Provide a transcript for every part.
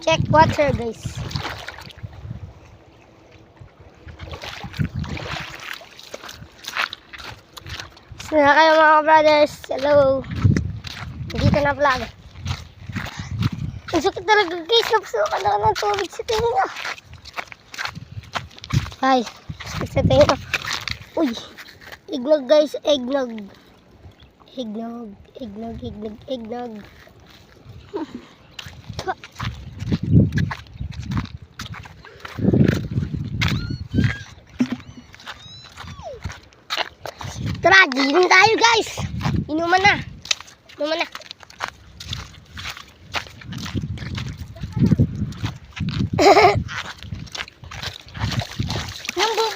Check water, guys. Saan na kayo mga brothers? Hello. Dito na vlog. Ang sakit talaga guys. Napasukan na ng tubig sa tinga. Ay, sakit sa tinga. Uy. Eggnog guys. Eggnog. Eggnog. Eggnog. Eggnog. Eggnog. Tara, giling tayo guys. Inuman na. Inuman na.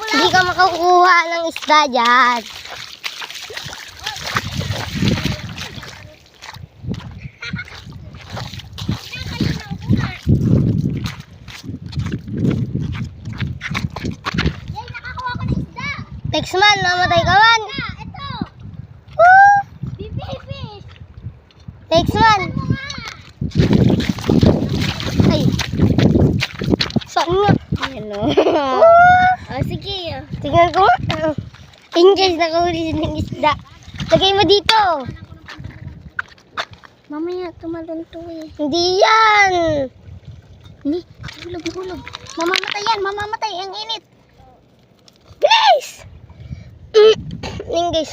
Hindi ka makakuha ng isda dyan. Next man, namatay ka man. Next one. Ay. Saan nga? Hello. Oh, sige. Tingnan ko. Angels, nakahuli ng isda. Lagay mo dito. Mamaya, tumalon to eh. Hindi yan. Hindi. Hulog. Mamamatay yan. Mamamatay. Ang init. Guys! Yung guys.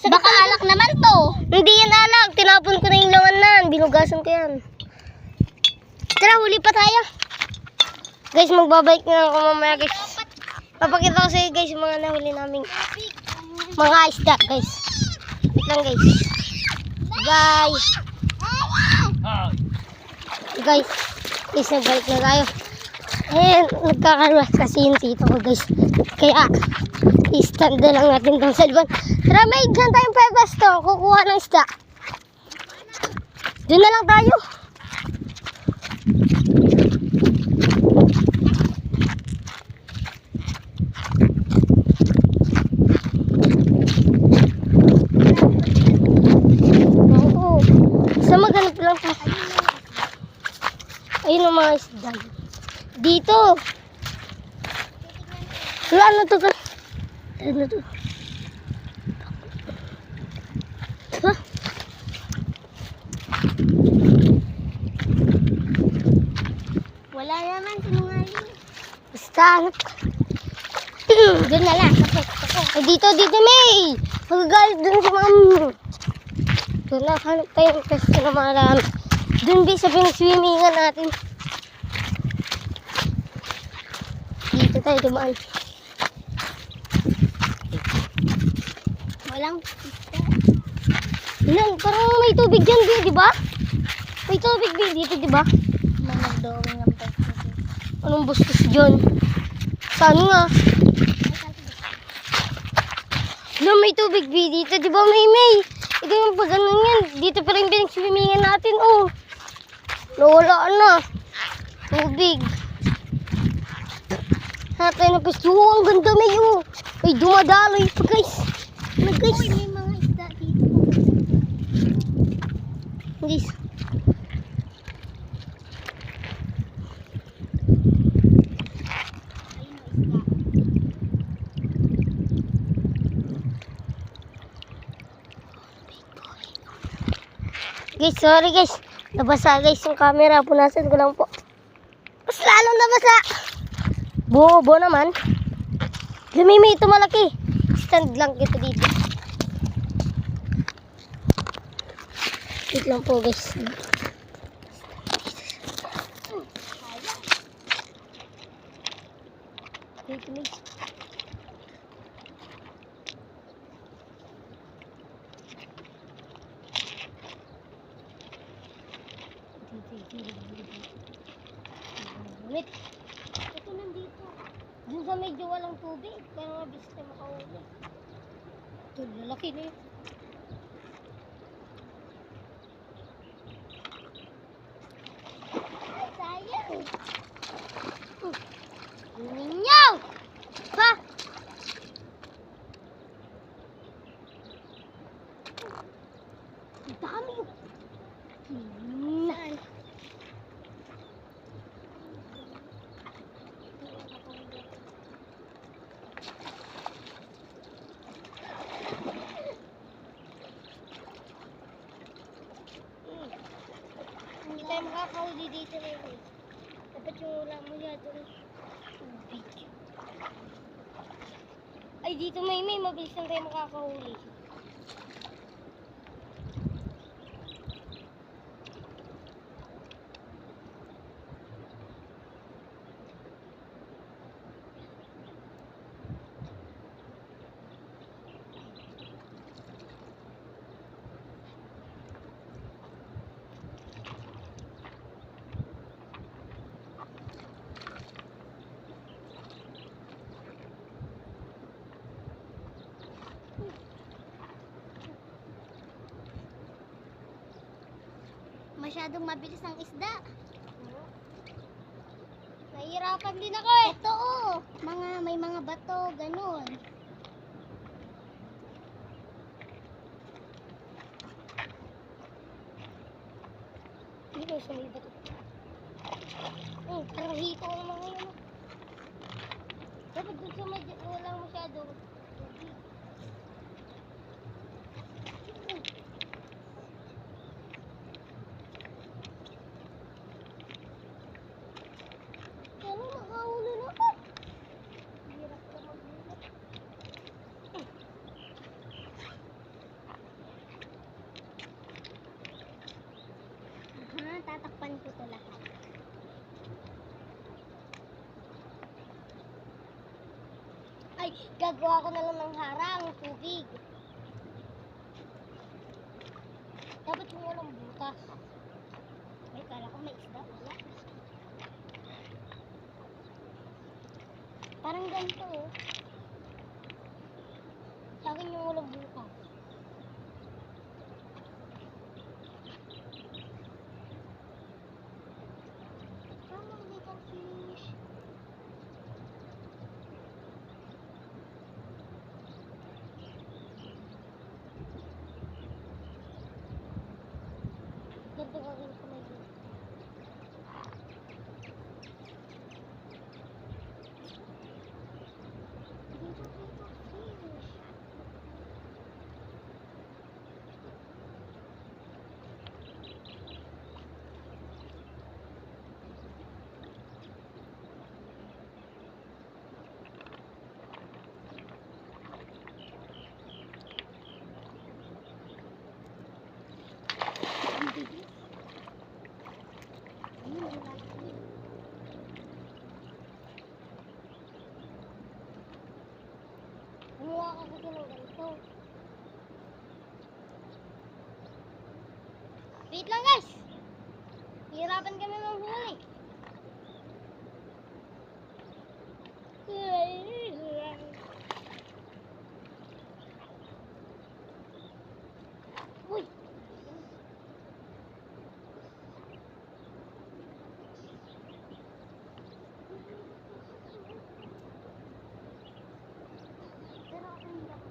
Baka alak naman to. Hindi yan alak. Tinapon ko na yung laman nan. Binugasan ko yan. Tara, huli pa tayo. Guys, magbabike na ako mamaya guys. Papakita ko sa iyo guys yung mga nahuli namin. Mga isda guys. Wait lang guys. Guys, nagbalik na tayo. Ayan, nagkakaruas kasi yung tito ko guys. Kaya, i-stand na lang natin itong cellphone. Tara, may dyan tayong pebas to. Kukuha ng isda. Doon na lang tayo. Oo. Basta maghanap lang po. Ayun ang mga isda. Dito. Wala na to. Ano to? Huh? Wala naman. Sinungaling. Basta hanap ka. Doon na lang. Ay, dito, May. Magagalit dun si ma'am. Doon na, hanap tayo ng pwesto na marami. Doon, Bi, sa pinag-swimmingan natin. Dito tayo dumaan. Walang pista. Ilan, parang may tubig dyan, Bi, di ba? May tubig, Bi, dito, di ba? Managdawing ang pesta. Anong bustos dyan? Saan nga? Ilan, may tubig, Bi, dito, di ba, May? Ito yung pag ano yan. Dito pa rin pinag-swimmingan natin, oh. Nawala na. Tubig. Hanap tayo ng pwesto. Oh, ang ganda, May, oh. Ay, dumadaloy pa, guys. Ano, guys? Uy, may mga isda dito. Guys. Guys, sorry guys. Nabasa guys yung camera. Punasan ko lang po. Mas lalong nabasa. Bobo naman. Lumimi ito malaki. Stand lang kita dito. Wait lang po guys. Dito guys. Wait. Ito nandito. Dun sa medyo walang tubig. Kaya nga bilis na makahuli. Ito, lalaki na yun. Ay, sayang. Ninyo! Ha? Ang dami. Saan? Hindi tayo makakahuli dito na yun. Dapat yung wala masyado ng tubig. Ay, dito may mabilis lang tayo makakahuli. Masyadong mabilis ang isda. Nahihirapan din ako eh. Ito may mga bato, ganun. Hindi ko sumibat. Parang hito ko naman ngayon. Dapat dun sa wala masyado. Ano, makahuli na ako. Hirap ka maghulog. Tatakpan ko to lahat. Ay, gagawa ko na lang ng harang, tubig. Dapat yung walang butas. Ay, kala ko may isda. Wala. Parang ganito oh. Sa akin yung walang butas. Come on, little fish. Ganito gagawin ko na yun. Gumawa ka kasi ng ganito. Wait lang guys! Hirapan kami ng huli. Uy! Pero ako hindi ako.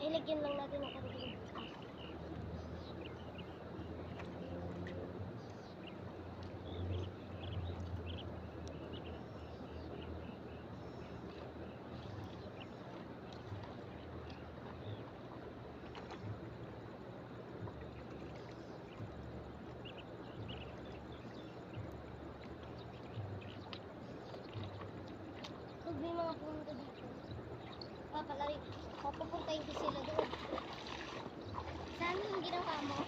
Ilagyan lang natin ng konting butas. Pag may mga pumunta dito, papapuntahin ko sila doon. Saan yung ginawa mo?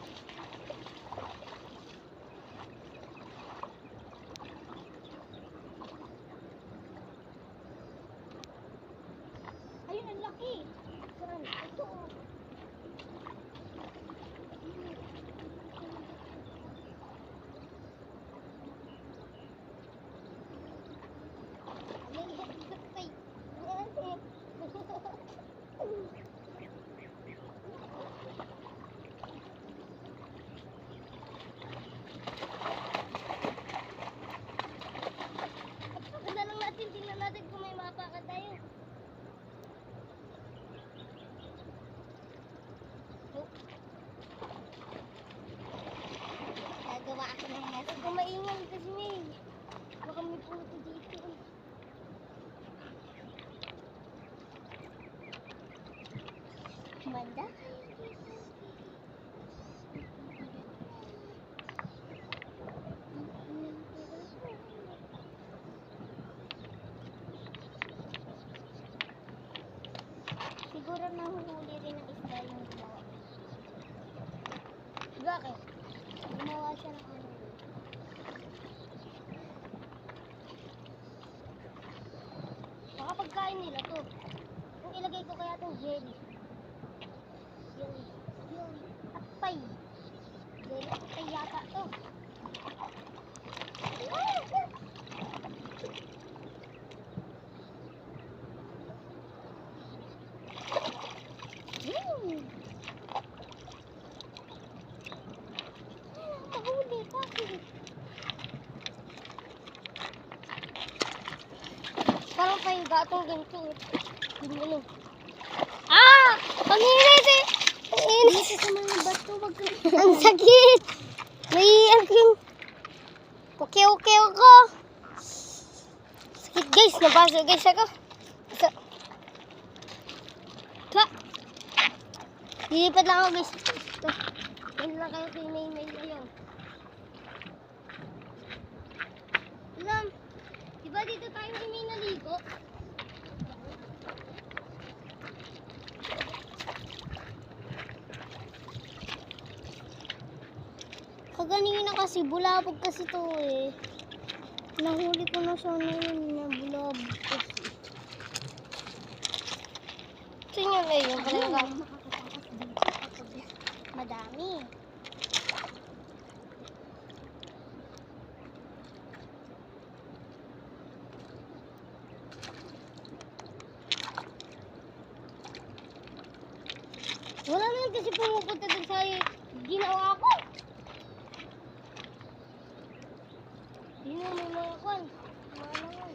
Ayun, ang laki. Saan? Ito. auto dito. Manda kayo dito. Siguro nahuhuli rin ng isda yung gumawa. Bakit? Gumawa siya ng ano. Baka pagkain nila to. Kung ilagay ko kaya itong jelly. Yun. Atay. Jelly atay yata to. Yun. Mahuli pa. Parang pahiga itong ganito. Ganyan. Ah! Ang init eh! Ang init! Dito sa mga bato, wag ka. Ang sakit! May ang okay ko. Sakit guys, nabaso guys ako. Isa. Ta. Lilipat lang ako guys. Ito. Yan lang kayo kay May ngayon. Alam, diba dito tayo kay May naligo? Kaganina kasi, bulabog kasi to eh. Nahuli ko na siya na yun, na bulabog kasi. Ito nyo na yun. Madami. Wala naman kasi pumupunta dun sa ginawa ko. Yun na, may mga kwan. Mga naman.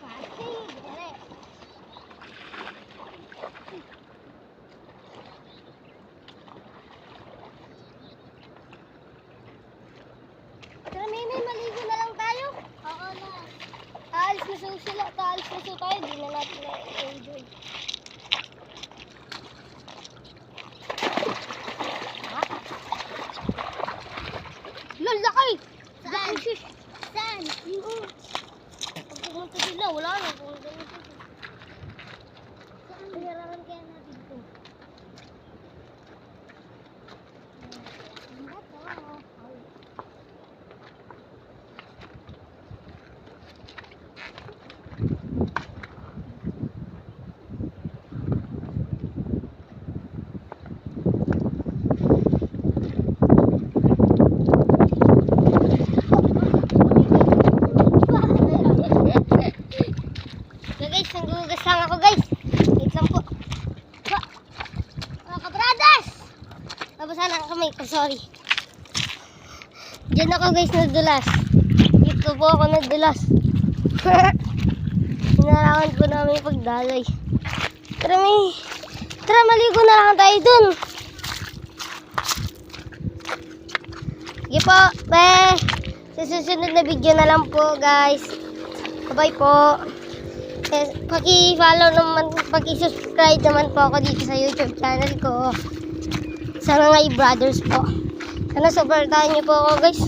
Kasing, dere. Tara, may maligo na lang tayo. Oo na. Aalis na sila, aalis na tayo. Di na natin na-enjoy. Lalaki! Saan? Shush! Saan? Yun. Pag pumunta sila, wala na. Kung ganito. Saan? Pagararan kaya natin ito. Ang bato. So guys, nanggugas lang ako guys. Wait lang po. Ba, mga kabradas! Nabasa na ang kamay ko, sorry. Diyan ako guys nadulas. Dito po ako nadulas. Hinarangan po namin yung pagdaloy. Tara, maligo na lang tayo dun. Sige po, sa susunod na video na lang po guys. Bye po. Paki-follow naman, paki-subscribe naman po ako dito sa YouTube channel ko. Sa mga brothers po. Sana supportahan niyo po ako guys.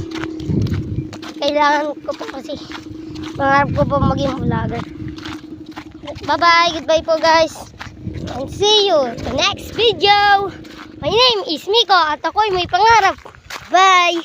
Kailangan ko po kasi. Pangarap ko po maging vlogger. Bye-bye. Goodbye po guys. And see you to the next video. My name is Miko at ako'y may pangarap. Bye!